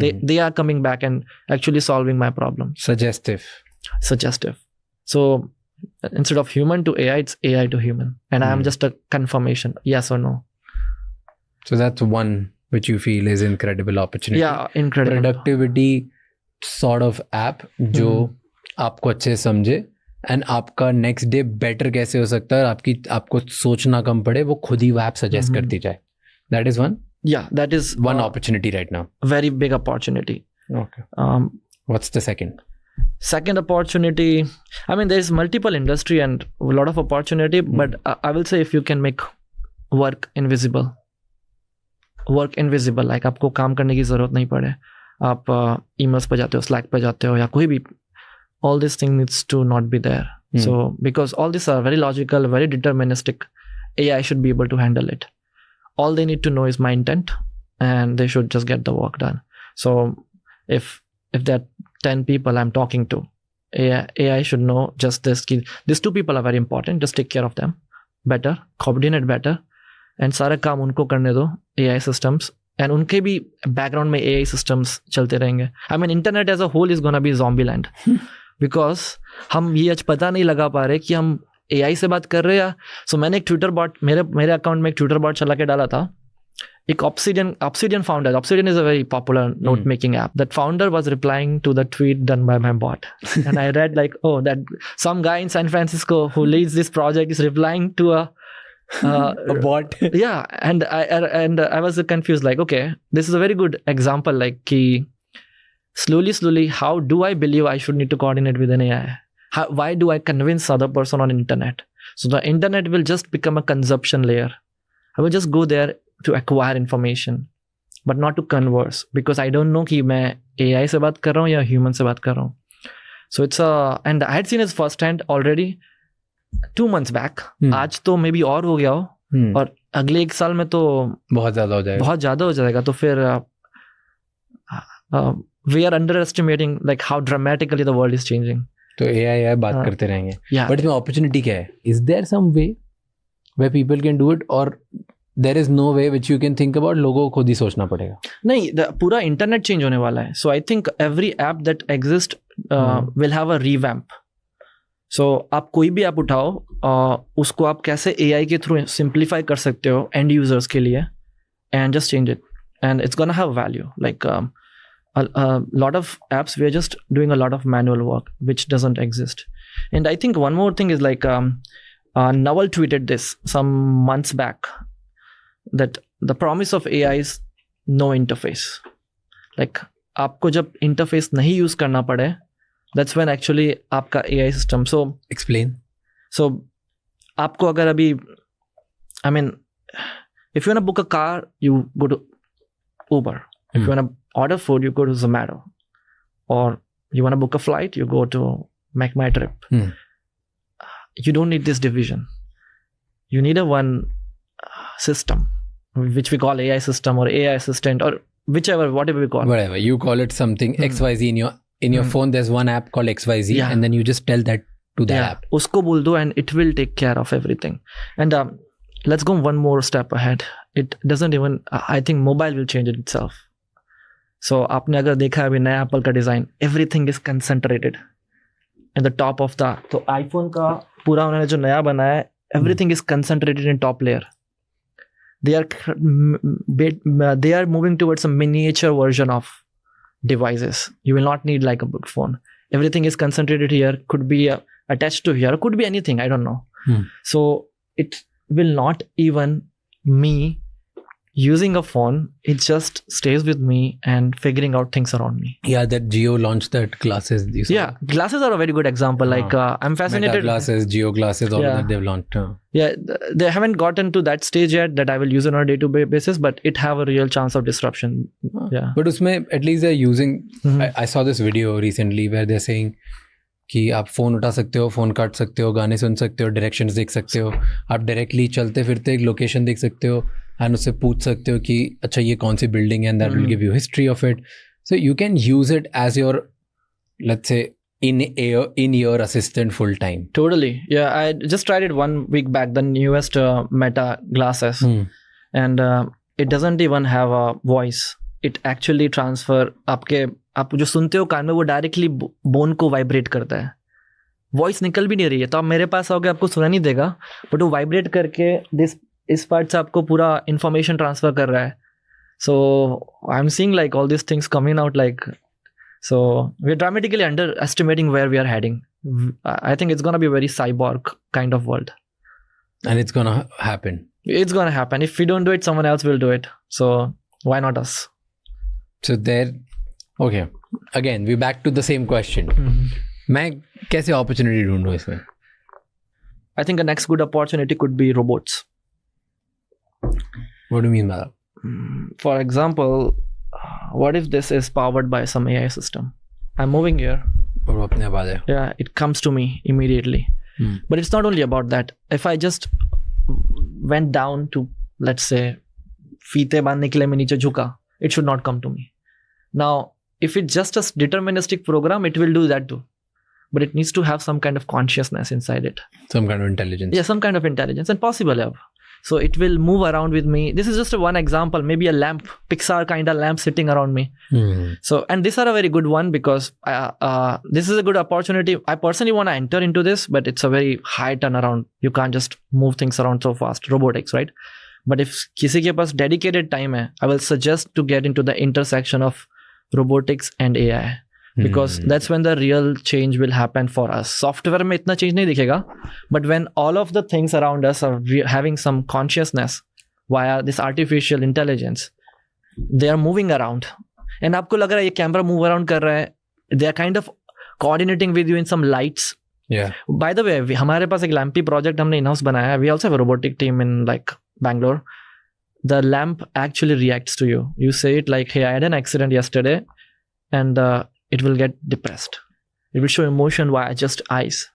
They are coming back and actually solving my problem. Suggestive. So instead of human to AI, it's AI to human, and I am just a confirmation, yes or no. So that's one which you feel is incredible opportunity. Yeah, incredible. Productivity sort of app जो आपको अच्छे समझे and आपका next day better कैसे हो सकता है, आपको सोचना कम पड़े, वो खुद ही वो app suggest करती जाए. That is one. Yeah, that is one opportunity right now. Very big opportunity. Okay. What's the second? Second opportunity, I mean, there's multiple industry and a lot of opportunity, but I will say if you can make work invisible, like आपको काम करने की जरूरत नहीं पड़े, आप emails पे जाते हो, Slack पे जाते हो या कोई भी, all this thing needs to not be there. So because all these are very logical, very deterministic, AI should be able to handle it. All they need to know is my intent, and they should just get the work done. So if there are 10 people I'm talking to, AI should know just this. These 2 people are very important. Just take care of them better, coordinate better, and सारा काम उनको करने दो, AI systems, and उनके भी background में AI systems चलते रहेंगे. I mean, internet as a whole is gonna be zombie land because हम ये आज पता नहीं लगा पा रहे कि हम AI से बात कर रहे हैं या. So मैंने एक ट्विटर बॉट, मेरे अकाउंट में एक ट्विटर बॉट चला के डाला था. एक Obsidian founder. Obsidian is a very popular note making app. That founder was replying to the tweet done by my bot, and I read like, oh, that some guy in San Francisco who leads this project is replying to a bot. Yeah, and I was confused. Like, okay, this is a very good example. Like, ki, slowly, how do I believe I should need to coordinate with an AI? Why do I convince other person on internet? So the internet will just become a consumption layer. I will just go there to acquire information, but not to converse, because I don't know कि मैं AI से बात कर रहा हूँ या human से बात कर रहा हूँ. So it's and I had seen it firsthand already 2 months back. आज तो maybe और हो गया हो, और अगले 1 साल में तो बहुत ज़्यादा हो जाएगा. तो फिर we are underestimating like how dramatically the world is changing. तो AI बात करते रहेंगे. But इसमें opportunity क्या है? Is there some way where people can do it, or there is no way which you can think about? लोगों को खुद ही सोचना पड़ेगा. नहीं, पूरा इंटरनेट चेंज होने वाला है. So I think every app that exists will have a revamp. So आप कोई भी ऐप उठाओ, उसको आप कैसे AI के थ्रू सिंप्लीफाई कर सकते हो एंड यूजर्स के लिए, and just change it, and it's gonna have value. Like a lot of apps, we are just doing a lot of manual work which doesn't exist. And I think one more thing is like Naval tweeted this some months back, that the promise of AI is no interface. Like आपको जब interface नहीं use करना पड़े, that's when actually आपका AI system. So explain. So आपको अगर अभी, I mean, if you want to book a car, you go to Uber. If you want to order food, you go to Zomato. Or you want to book a flight, you go to Make My Trip. You don't need this division. You need a one system, which we call AI system or AI assistant or whatever we call it. Whatever. You call it something XYZ in your phone. There's one app called XYZ, and then you just tell that to the app. Usko bol do, and it will take care of everything. And let's go one more step ahead. It doesn't even, I think mobile will change it itself. So आपने अगर देखा अभी नया Apple का design, everything is concentrated at the top of the, तो iPhone का पूरा उन्होंने जो नया बनाया है, everything is concentrated in top layer. They are moving towards a miniature version of devices. You will not need like a big phone. Everything is concentrated here, could be attached to here, could be anything, I don't know. So it will not even me using a phone, it just stays with me and figuring out things around me. Yeah, that Jio launched that glasses. Yeah, glasses are a very good example. Like I'm fascinated. Meta glasses, Jio glasses, all that they've launched. Yeah, they haven't gotten to that stage yet that I will use it on a day-to-day basis, but it have a real chance of disruption. Yeah. But usme, at least they're using, I saw this video recently where they're saying कि आप phone उठा सकते हो, phone काट सकते हो, गाने सुन सकते हो, डायरेक्शंस देख सकते हो, आप डायरेक्टली चलते फिरते एक लोकेशन देख सकते हो एंड उससे पूछ सकते हो कि अच्छा ये कौन सी बिल्डिंग है, and that will give you history of it. So you can use it as your, let's say, in your assistant full time. Totally. Yeah, I just tried it 1 week back, the newest Meta glasses, and it doesn't even have a voice. it actually transfer आप जो सुनते हो कान में वो directly bone को vibrate करता है. Voice निकल भी नहीं रही है तो आप मेरे पास आओगे आपको सुना नहीं देगा, बट वो वाइब्रेट करके इस पार्ट से आपको पूरा इंफॉर्मेशन ट्रांसफर कर रहा है. So I am seeing like all this things coming out like, so we're dramatically underestimating where we are heading. I think it's going to be a very cyborg kind of world. And it's going to happen. It's going to happen. If we don't do it, someone else will do it. So why not us? So there, okay. Again, we're back to the same question. मैं कैसे opportunity ढूंढूं इसमें? I think the next good opportunity could be robots. What do you mean by that? For example, what if this is powered by some AI system? I'm moving here. और वो अपने आप आ जाए. Yeah, it comes to me immediately. But it's not only about that. If I just went down to, let's say, फीते बांधने के लिए मैं नीचे झुका, it should not come to me. Now, if it's just a deterministic program, it will do that too. But it needs to have some kind of consciousness inside it. Some kind of intelligence. Yeah, some kind of intelligence, and possible. So it will move around with me. This is just one example, maybe a lamp, Pixar kind of lamp sitting around me. So, and these are a very good one because this is a good opportunity. I personally want to enter into this, but it's a very high turnaround. You can't just move things around so fast. Robotics, right? But if किसी के पास dedicated time है, I will suggest to get into the intersection of robotics and AI. Because that's when the real change will happen for us. Software में इतना change नहीं दिखेगा, but when all of the things around us are having some consciousness via this artificial intelligence, they are moving around. And आपको लग रहा है ये camera move around कर रहा है, they are kind of coordinating with you in some lights. Yeah. By the way, हमारे पास एक लैम्पी project हमने in-house बनाया है. We also have a robotic team in like Bangalore. The lamp actually reacts to you. You say it like, hey, I had an accident yesterday, and it will get depressed. It will show emotion via just eyes.